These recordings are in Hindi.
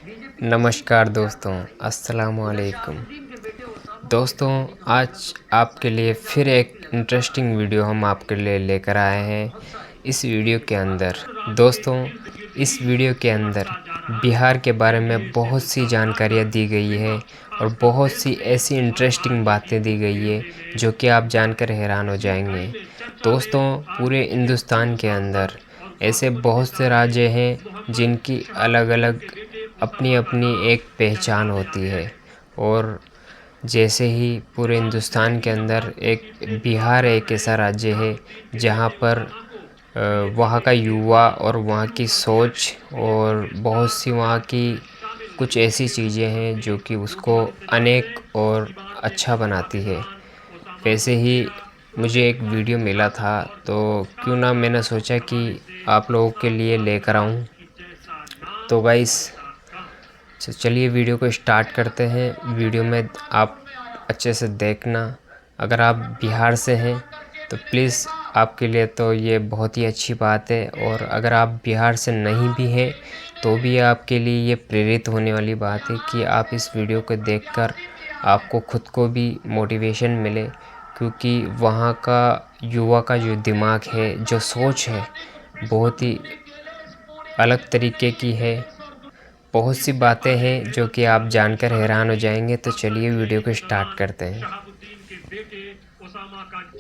नमस्कार दोस्तों, अस्सलाम वालेकुम। दोस्तों, आज आपके लिए फिर एक इंटरेस्टिंग वीडियो हम आपके लिए लेकर आए हैं। इस वीडियो के अंदर बिहार के बारे में बहुत सी जानकारियाँ दी गई है और बहुत सी ऐसी इंटरेस्टिंग बातें दी गई है जो कि आप जानकर हैरान हो जाएंगे। दोस्तों, पूरे हिंदुस्तान के अंदर ऐसे बहुत से राज्य हैं जिनकी अलग अलग अपनी अपनी एक पहचान होती है और जैसे ही पूरे हिंदुस्तान के अंदर एक बिहार एक ऐसा राज्य है जहाँ पर वहाँ का युवा और वहाँ की सोच और बहुत सी वहाँ की कुछ ऐसी चीज़ें हैं जो कि उसको अनेक और अच्छा बनाती है। वैसे ही मुझे एक वीडियो मिला था तो क्यों ना मैंने सोचा कि आप लोगों के लिए लेकर आऊँ। तो गाइस, चलिए वीडियो को स्टार्ट करते हैं। वीडियो में आप अच्छे से देखना। अगर आप बिहार से हैं तो प्लीज़ आपके लिए तो ये बहुत ही अच्छी बात है, और अगर आप बिहार से नहीं भी हैं तो भी आपके लिए ये प्रेरित होने वाली बात है कि आप इस वीडियो को देखकर आपको खुद को भी मोटिवेशन मिले, क्योंकि वहाँ का युवा का जो दिमाग है, जो सोच है, बहुत ही अलग तरीके की है। बहुत सी बातें हैं जो कि आप जानकर हैरान हो जाएंगे। तो चलिए वीडियो को स्टार्ट करते हैं।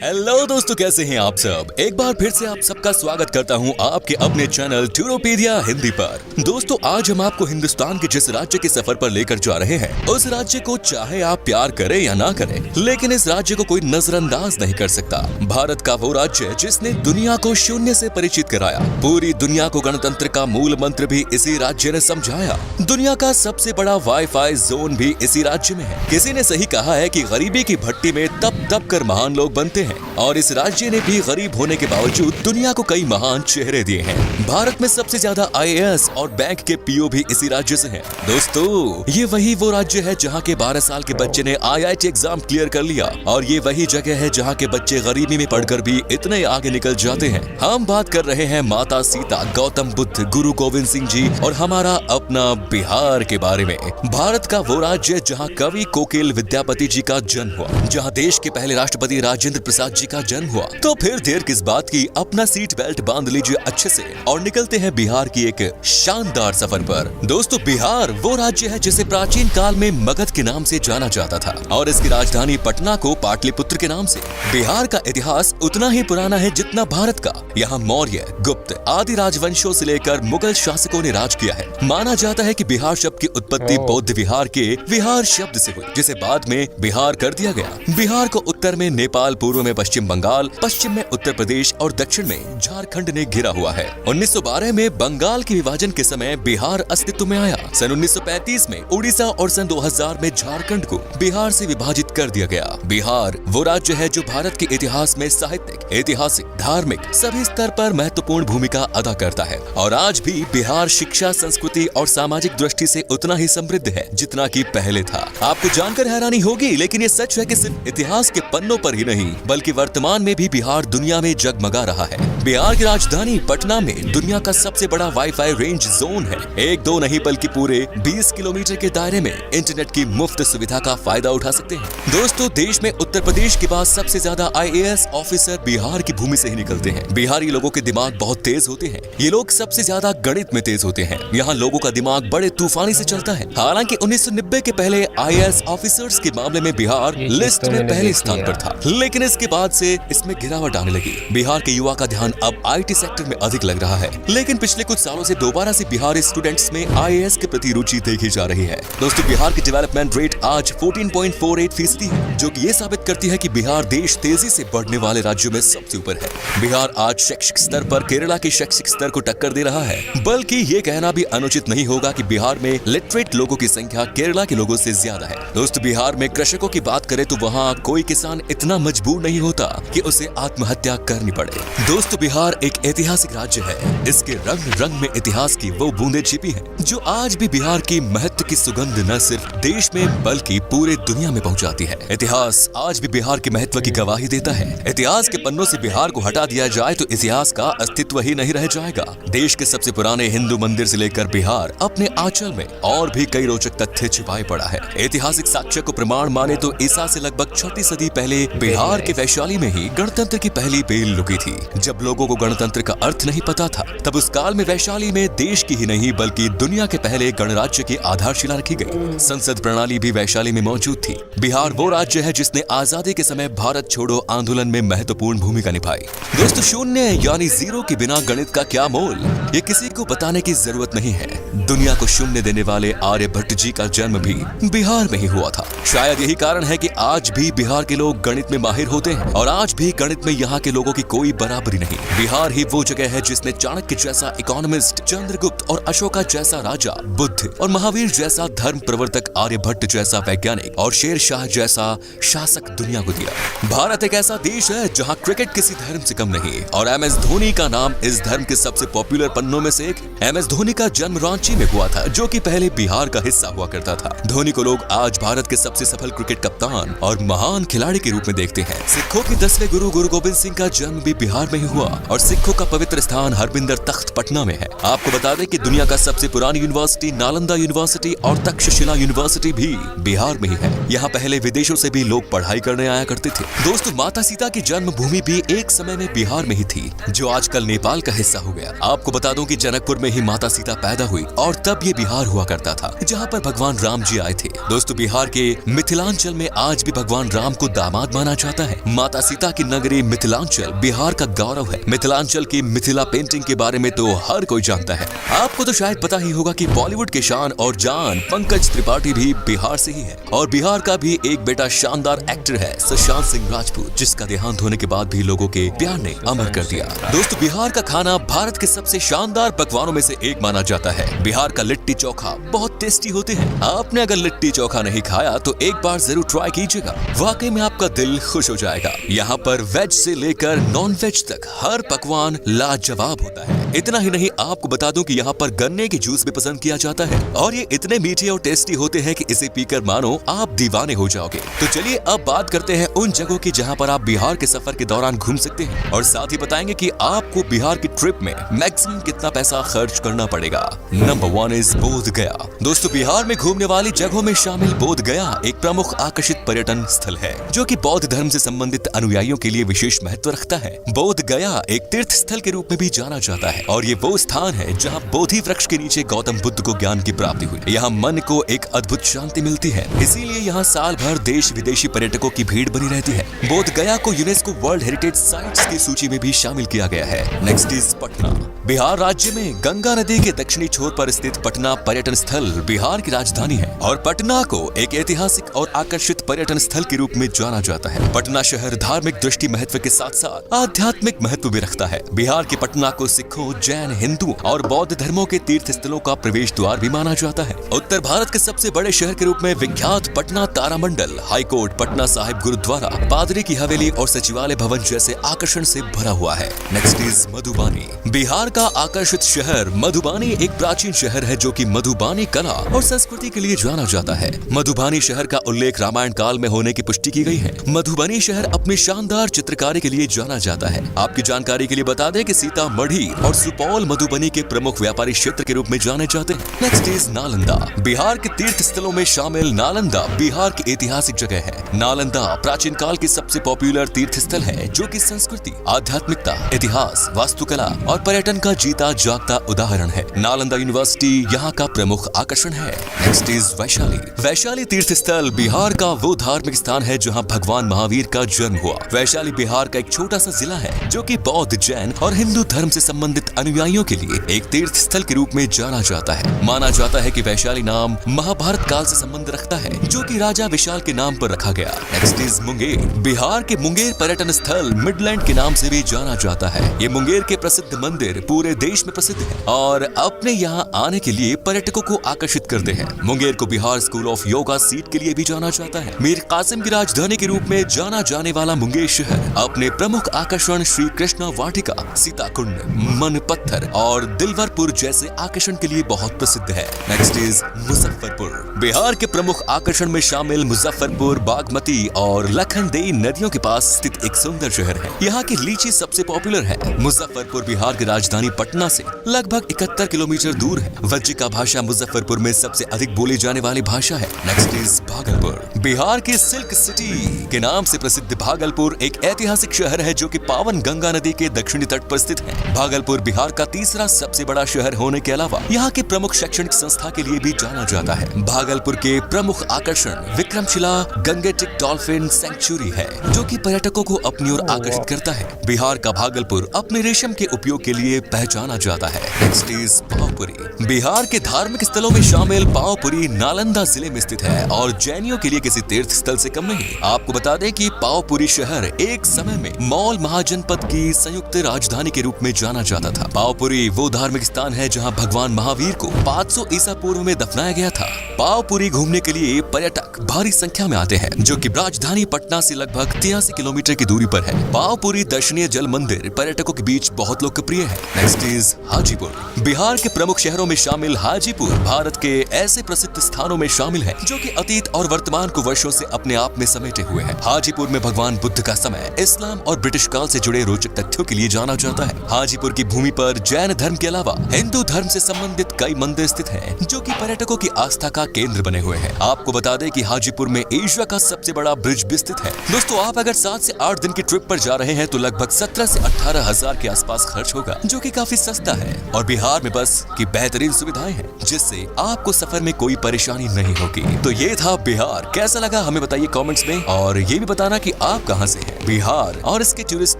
हेलो दोस्तों, कैसे हैं आप सब। एक बार फिर से आप सबका स्वागत करता हूं आपके अपने चैनल टूरोपीडिया हिंदी पर। दोस्तों, आज हम आपको हिंदुस्तान के जिस राज्य के सफर पर लेकर जा रहे हैं, उस राज्य को चाहे आप प्यार करें या ना करें, लेकिन इस राज्य को कोई नजरअंदाज नहीं कर सकता। भारत का वो राज्य जिसने दुनिया को शून्य से परिचित कराया, पूरी दुनिया को गणतंत्र का मूल मंत्र भी इसी राज्य ने समझाया। दुनिया का सबसे बड़ा वाईफाई जोन भी इसी राज्य में है। किसी ने सही कहा है कि गरीबी की भट्टी में तप तप कर महान लोग बनते हैं, और इस राज्य ने भी गरीब होने के बावजूद दुनिया को कई महान चेहरे दिए हैं। भारत में सबसे ज्यादा आईएएस और बैंक के पीओ भी इसी राज्य से हैं। दोस्तों, ये वही वो राज्य है जहाँ के 12 साल के बच्चे ने आईआईटी एग्जाम क्लियर कर लिया, और ये वही जगह है जहाँ के बच्चे गरीबी में पढ़कर भी इतने आगे निकल जाते हैं। हम बात कर रहे हैं माता सीता, गौतम बुद्ध, गुरु गोविंद सिंह जी और हमारा अपना बिहार के बारे में। भारत का वो राज्य जहाँ कवि कोकिल विद्यापति जी का जन्म हुआ, जहाँ देश के पहले राष्ट्रपति राजेंद्र प्रसाद जी का जन्म हुआ। तो फिर देर किस बात की, अपना सीट बेल्ट बांध लीजिए अच्छे से और निकलते हैं बिहार की एक शानदार सफर पर। दोस्तों, बिहार वो राज्य है जिसे प्राचीन काल में मगध के नाम से जाना जाता था, और इसकी राजधानी पटना को पाटलिपुत्र के नाम से। बिहार का इतिहास उतना ही पुराना है जितना भारत का। यहाँ मौर्य, गुप्त आदि राजवंशों से लेकर मुगल शासकों ने राज किया है। माना जाता है कि बिहार शब्द की उत्पत्ति बौद्ध विहार के विहार शब्द से हुई, जिसे बाद में बिहार कर दिया गया। बिहार को उत्तर में नेपाल, पूर्व में पश्चिम बंगाल, पश्चिम में उत्तर प्रदेश और दक्षिण में झारखंड ने घिरा हुआ है। 1912 में बंगाल के विभाजन के समय बिहार अस्तित्व में आया। सन 1935 में उड़ीसा और सन 2000 में झारखंड को बिहार से विभाजित कर दिया गया। बिहार वो राज्य है जो भारत के इतिहास में साहित्यिक, ऐतिहासिक, धार्मिक सभी स्तर पर महत्वपूर्ण भूमिका अदा करता है, और आज भी बिहार शिक्षा, संस्कृति और सामाजिक दृष्टि से उतना ही समृद्ध है जितना कि पहले था। आपको जानकर हैरानी होगी, लेकिन ये सच है कि सिर्फ इतिहास के पन्नों पर ही नहीं बल्कि वर्तमान में भी बिहार दुनिया में जगमगा रहा है। बिहार की राजधानी पटना में दुनिया का सबसे बड़ा वाईफाई रेंज जोन है। एक दो नहीं बल्कि पूरे 20 किलोमीटर के दायरे में इंटरनेट की मुफ्त सुविधा का फायदा उठा सकते हैं। दोस्तों, देश में उत्तर प्रदेश के बाद सबसे ज्यादा आईएएस ऑफिसर बिहार की भूमि से ही निकलते हैं। बिहारी लोगों के दिमाग बहुत तेज होते हैं। ये लोग सबसे ज्यादा गणित में तेज होते हैं। यहाँ लोगों का दिमाग बड़े तूफानी से चलता है। हालांकि 1990 के पहले आईएएस ऑफिसर्स के मामले में बिहार लिस्ट में पहले स्थान पर था, लेकिन इसके बाद से इसमें गिरावट आने लगी। बिहार के युवा का ध्यान अब आईटी सेक्टर में अधिक लग रहा है, लेकिन पिछले कुछ सालों से दोबारा से बिहारी स्टूडेंट्स में आईएएस के प्रति रुचि देखी जा रही है। दोस्तों, बिहार की डेवलपमेंट रेट आज 14.48% है, जो कि ये साबित करती है कि बिहार देश तेजी से बढ़ने वाले राज्यों में सबसे ऊपर है। बिहार आज शैक्षिक स्तर पर केरला के शैक्षिक स्तर को टक्कर दे रहा है। बल्कि ये कहना भी अनुचित नहीं होगा कि बिहार में लिटरेट लोगों की संख्या केरला के लोगों से ज्यादा है। दोस्तों, बिहार में कृषकों की बात करें तो वहाँ कोई किसान इतना मजबूर नहीं होता कि उसे आत्महत्या करनी पड़े। दोस्तों, बिहार एक ऐतिहासिक राज्य है। इसके रंग रंग में इतिहास की वो बूंदें छिपी हैं जो आज भी बिहार की महत्व की सुगंध न सिर्फ देश में बल्कि पूरे दुनिया में पहुंचाती है। इतिहास आज भी बिहार के महत्व की गवाही देता है। इतिहास के पन्नों से बिहार को हटा दिया जाए तो इतिहास का अस्तित्व ही नहीं रह जाएगा। देश के सबसे पुराने हिंदू मंदिर से लेकर बिहार अपने आंचल में और भी कई रोचक तथ्य छिपाए पड़ा है। ऐतिहासिक साक्ष्य को प्रमाण माने तो ईसा से लगभग 6वीं सदी पहले बिहार के वैशाली में ही गणतंत्र की पहली बेल लुकी थी। जब लोगों को गणतंत्र का अर्थ नहीं पता था, तब उस काल में वैशाली में देश की ही नहीं बल्कि दुनिया के पहले गणराज्य की आधारशिला रखी गई। संसद प्रणाली भी वैशाली में मौजूद थी। बिहार वो राज्य है जिसने आजादी के समय भारत छोड़ो आंदोलन में महत्वपूर्ण भूमिका निभाई। दोस्तों, शून्य यानी जीरो के बिना गणित का क्या मोल, ये किसी को बताने की जरूरत नहीं है। दुनिया को शून्य देने वाले आर्यभट्ट जी का जन्म भी बिहार में ही हुआ था। शायद यही कारण है कि आज भी बिहार के लोग गणित में माहिर होते हैं और आज भी गणित में यहाँ के लोगों की कोई बराबरी नहीं। बिहार ही वो जगह है जिसने चाणक्य जैसा इकोनॉमिस्ट, चंद्रगुप्त और अशोका जैसा राजा, बुद्ध और महावीर जैसा धर्म प्रवर्तक, आर्यभट्ट जैसा वैज्ञानिक और शेर शाह जैसा शासक दुनिया को दिया। भारत एक ऐसा देश है जहाँ क्रिकेट किसी धर्म से कम नहीं और MS धोनी का नाम इस धर्म के सबसे पॉपुलर पन्नों में से एक। MS धोनी का जन्म रांची में हुआ था, जो कि पहले बिहार का हिस्सा हुआ करता था। धोनी को लोग आज भारत के सबसे सफल क्रिकेट कप्तान और महान खिलाड़ी के रूप में देखते हैं। सिखों के 10वें गुरु गुरु गोबिंद सिंह का जन्म भी बिहार में ही हुआ और सिखों का पवित्र स्थान हरबिंदर तख्त पटना में है। आपको बता दें कि दुनिया का सबसे पुरानी यूनिवर्सिटी नालंदा यूनिवर्सिटी और तक्षशिला यूनिवर्सिटी भी बिहार में ही है। यहाँ पहले विदेशों से भी लोग पढ़ाई करने आया करते थे। दोस्तों, माता सीता की जन्मभूमि भी एक समय में बिहार में ही थी, जो आजकल नेपाल का हिस्सा हो गया। आपको बता दूं कि जनकपुर में ही माता सीता पैदा हुई और तब ये बिहार हुआ करता था, जहाँ पर भगवान राम जी आए थे। दोस्तों, बिहार के मिथिलांचल में आज भी भगवान राम को दामाद माना जाता है। माता सीता की नगरी मिथिलांचल बिहार का गौरव है। मिथिलांचल की मिथिला पेंटिंग के बारे में तो हर कोई जानता है। आपको तो शायद पता ही होगा कि बॉलीवुड के शान और जान पंकज त्रिपाठी भी बिहार से ही है और बिहार का भी एक बेटा शानदार एक्टर है सुशांत सिंह राजपूत, जिसका देहांत होने के बाद भी लोगों के प्यार ने अमर कर दिया। दोस्तों, बिहार का खाना भारत के सबसे शानदार पकवानों में से एक माना जाता है। बिहार का लिट्टी चोखा बहुत टेस्टी होते हैं। आपने अगर लिट्टी चोखा नहीं खाया तो एक बार जरूर ट्राई कीजिएगा, वाकई में आपका दिल खुश हो जाएगा। यहाँ पर वेज से लेकर नॉन वेज तक हर पकवान लाजवाब होता है। इतना ही नहीं, आपको बता दूं कि यहाँ पर गन्ने की जूस भी पसंद किया जाता है और ये इतने मीठे और टेस्टी होते हैं कि इसे पीकर मानो आप दीवाने हो जाओगे। तो चलिए अब बात करते हैं उन जगहों की जहाँ पर आप बिहार के सफर के दौरान घूम सकते हैं और साथ ही बताएंगे कि आपको बिहार की ट्रिप में मैक्सिमम कितना पैसा खर्च करना पड़ेगा। नंबर 1 इज बोध गया। दोस्तों, बिहार में घूमने वाली जगहों में शामिल बोध गया एक प्रमुख आकर्षित पर्यटन स्थल है, जो कि बौद्ध धर्म से संबंधित अनुयायियों के लिए विशेष महत्व रखता है। बोध गया एक तीर्थ स्थल के रूप में भी जाना जाता है और ये वो स्थान है जहाँ बोधि वृक्ष के नीचे गौतम बुद्ध को ज्ञान की प्राप्ति हुई। यहाँ मन को एक अद्भुत शांति मिलती है, इसीलिए यहाँ साल भर देश विदेशी पर्यटकों की भीड़ बनी रहती है। बोध गया को यूनेस्को वर्ल्ड हेरिटेज साइट्स की सूची में भी शामिल किया गया है। Next is Patna. बिहार राज्य में गंगा नदी के दक्षिणी छोर पर स्थित पटना पर्यटन स्थल बिहार की राजधानी है और पटना को एक ऐतिहासिक और आकर्षित पर्यटन स्थल के रूप में जाना जाता है। पटना शहर धार्मिक दृष्टि महत्व के साथ साथ आध्यात्मिक महत्व भी रखता है। बिहार के पटना को सिखों, जैन, हिंदू और बौद्ध धर्मों के तीर्थ स्थलों का प्रवेश द्वार भी माना जाता है। उत्तर भारत के सबसे बड़े शहर के रूप में विख्यात पटना तारामंडल, हाईकोर्ट, पटना साहिब गुरुद्वारा, पादरी की हवेली और सचिवालय भवन जैसे आकर्षण से भरा हुआ है। Next is Madhubani. बिहार का आकर्षित शहर मधुबानी एक प्राचीन शहर है जो कि मधुबानी कला और संस्कृति के लिए जाना जाता है। मधुबानी शहर का उल्लेख रामायण काल में होने की पुष्टि की गई है। मधुबनी शहर अपनी शानदार चित्रकारी के लिए जाना जाता है। आपकी जानकारी के लिए बता दें कि सीतामढ़ी और सुपौल मधुबनी के प्रमुख व्यापारी क्षेत्र के रूप में जाने जाते हैं। Next is Nalanda. बिहार के तीर्थ स्थलों में शामिल नालंदा बिहार की ऐतिहासिक जगह है। नालंदा प्राचीन काल की सबसे पॉपुलर तीर्थ स्थल है जो कि संस्कृति, आध्यात्मिकता, इतिहास, वास्तुकला और पर्यटन का जीता जागता उदाहरण है। नालंदा यूनिवर्सिटी यहाँ का प्रमुख आकर्षण है। Next is Vaishali. वैशाली तीर्थ स्थल बिहार का वो धार्मिक स्थान है जहाँ भगवान महावीर का जन्म हुआ। वैशाली बिहार का एक छोटा सा जिला है जो कि बौद्ध, जैन और हिंदू धर्म से संबंधित अनुयायियों के लिए एक तीर्थ स्थल के रूप में जाना जाता है। माना जाता है कि वैशाली नाम महाभारत काल से संबंध रखता है जो कि राजा विशाल के नाम पर रखा गया। Next is Munger. बिहार के मुंगेर पर्यटन स्थल मिडलैंड के नाम से भी जाना जाता है। ये मुंगेर के प्रसिद्ध मंदिर पूरे देश में प्रसिद्ध है और अपने यहाँ आने के लिए पर्यटकों को आकर्षित करते हैं। मुंगेर को Bihar school of yoga seat के लिए भी जाना जाता है। मीर कासिम की राजधानी के रूप में जाना जाने वाला मुंगेर शहर अपने प्रमुख आकर्षण श्री कृष्णा वाटिका, सीताकुंड, मन पत्थर और दिलवरपुर जैसे आकर्षण के लिए बहुत प्रसिद्ध है। Next is Muzaffarpur. बिहार के प्रमुख आकर्षण में शामिल मुजफ्फरपुर बागमती और लखनदेई नदियों के पास स्थित एक सुंदर शहर है। यहाँ की लीची सबसे पॉपुलर है। मुजफ्फरपुर बिहार की राजधानी पटना से लगभग 71 किलोमीटर दूर है। वज्जिका भाषा मुजफ्फरपुर में सबसे अधिक बोली जाने वाली भाषा है। Next is Bhagalpur. बिहार की सिल्क सिटी के नाम से प्रसिद्ध भागलपुर एक ऐतिहासिक शहर है जो कि पावन गंगा नदी के दक्षिणी तट पर स्थित है। भागलपुर बिहार का तीसरा सबसे बड़ा शहर होने के अलावा यहाँ के प्रमुख शैक्षणिक संस्था के लिए भी जाना जाता है। भागलपुर के प्रमुख आकर्षण विक्रमशिला गंगेटिक डॉल्फिन सेंचुरी है जो कि पर्यटकों को अपनी ओर आकर्षित करता है। बिहार का भागलपुर अपने रेशम के उपयोग के लिए पहचाना जाता है। Next is Pawapuri. बिहार के धार्मिक स्थलों में शामिल पावपुरी नालंदा जिले में स्थित है और जैनियों के लिए किसी तीर्थ स्थल से कम नहीं। आपको बता दें कि पावपुरी शहर एक समय में मौल महाजनपद की संयुक्त राजधानी के रूप में जाना जाता था। पावपुरी वो धार्मिक स्थान है जहां भगवान महावीर को 500 ईसा पूर्व में दफनाया गया था। पावपुरी घूमने के लिए पर्यटक भारी संख्या में आते हैं जो कि राजधानी पटना से लगभग 83 किलोमीटर की दूरी पर है। पावपुरी दर्शनीय जल मंदिर पर्यटकों के बीच बहुत लोकप्रिय है। Next is Hajipur. बिहार के प्रमुख शहरों में शामिल हाजीपुर भारत के ऐसे प्रसिद्ध स्थानों में शामिल है जो कि अतीत और वर्तमान को वर्षों से अपने आप में समेटे हुए हैं। हाजीपुर में भगवान बुद्ध का समय, इस्लाम और ब्रिटिश काल से जुड़े रोचक तथ्यों के लिए जाना जाता है। हाजीपुर की भूमि पर जैन धर्म के अलावा हिंदू धर्म से संबंधित कई मंदिर स्थित हैं जो कि पर्यटकों की आस्था का केंद्र बने हुए हैं। आपको बता दें कि हाजीपुर में एशिया का सबसे बड़ा ब्रिज भी स्थित है। दोस्तों, आप अगर 7 से 8 दिन की ट्रिप पर जा रहे हैं तो लगभग 17 से 18 हजार के आसपास खर्च होगा जो कि काफी सस्ता है और बिहार में बस की बेहतरीन सुविधाएं हैं जिससे आपको सफर में कोई परेशानी नहीं होगी। तो ये था बिहार। कैसा लगा हमें बताइए कमेंट्स में और ये भी बताना कि आप कहां से हैं। बिहार और इसके टूरिस्ट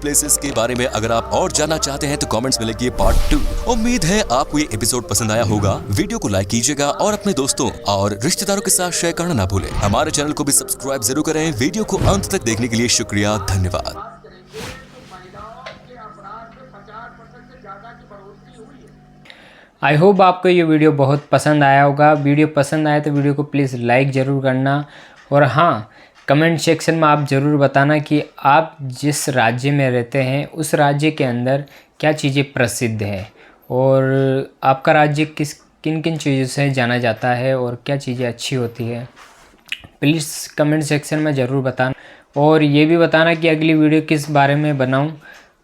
प्लेसेस के बारे में अगर आप और जानना चाहते हैं तो कमेंट्स में लिखिए पार्ट 2। उम्मीद है आपको ये एपिसोड पसंद आया होगा। वीडियो को लाइक कीजिएगा और अपने दोस्तों और रिश्तेदारों के साथ शेयर करना ना भूलें। हमारे चैनल को भी सब्सक्राइब जरूर करें। वीडियो को अंत तक देखने के लिए शुक्रिया, धन्यवाद। आई होप आपको ये वीडियो बहुत पसंद आया होगा। वीडियो पसंद आया तो वीडियो को प्लीज़ लाइक ज़रूर करना और हाँ, कमेंट सेक्शन में आप ज़रूर बताना कि आप जिस राज्य में रहते हैं उस राज्य के अंदर क्या चीज़ें प्रसिद्ध है और आपका राज्य किन किन चीज़ों से जाना जाता है और क्या चीज़ें अच्छी होती है। प्लीज़ कमेंट सेक्शन में ज़रूर बताना और ये भी बताना कि अगली वीडियो किस बारे में बनाऊं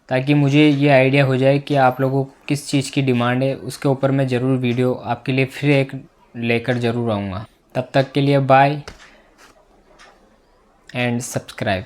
ताकि मुझे ये आइडिया हो जाए कि आप लोगों को किस चीज़ की डिमांड है। उसके ऊपर मैं ज़रूर वीडियो आपके लिए फिर एक लेकर ज़रूर आऊँगा। तब तक के लिए बाय एंड सब्सक्राइब।